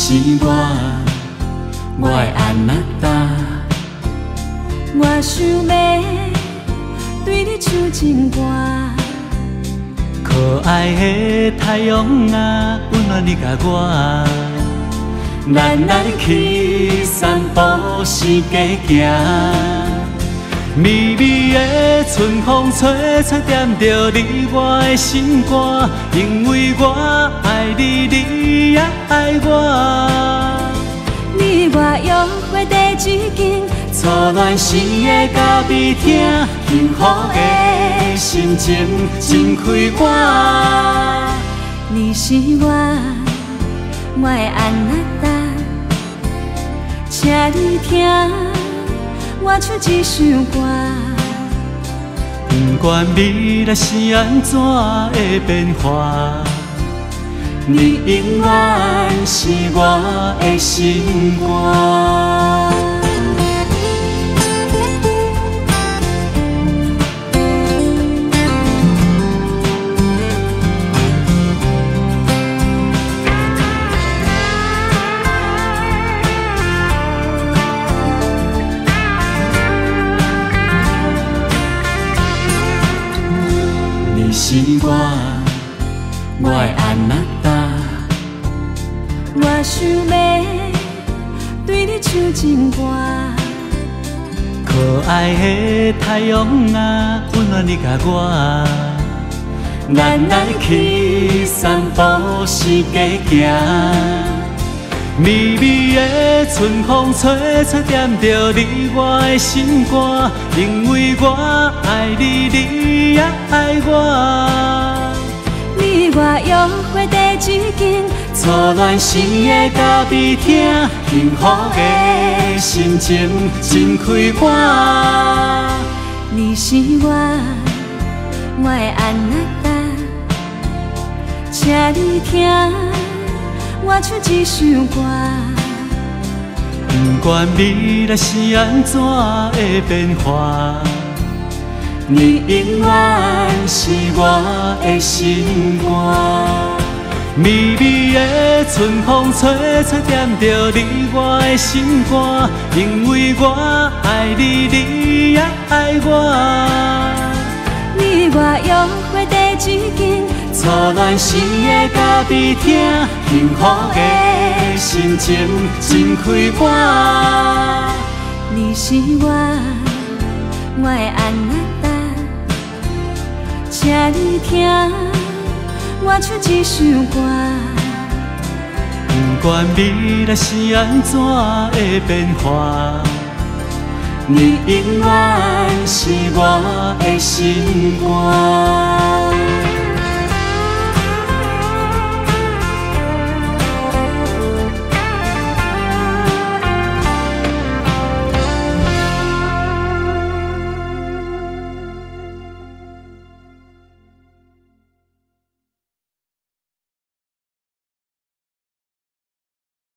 是我的安娜达。我想要对你唱情歌，可爱的太阳啊，温暖你甲我。咱来去散步是街行。微微的春风吹，吹点着你我的心歌，因为我爱你，你也爱我。你我约会第一间，初恋时的咖啡厅，幸福的心情真开我。你是我的安娜达，请你听我唱一首歌。不管未来是安怎的变化，你永远是我的心肝。你是我的安娜达。我想要对你唱情歌，可爱的太阳啊，温暖你甲我。咱来去散步是街行，微微的春风吹，吹点着你我的心歌，因为我爱你，你也爱我。你我约会第一间，初恋时的咖啡厅，幸福的心情真开我。你是我的安娜达，请你听我唱一首歌。不管未来是安怎的变化，你永远是我的心肝。微微的春风吹，吹点着你我的心歌，因为我爱你，你也爱我。你我约会第一间，初恋时的咖啡厅，幸福的心情真开我。你是我的安娜达，请你听我唱一首歌。不管未来是安怎的变化，你永远是我的心肝。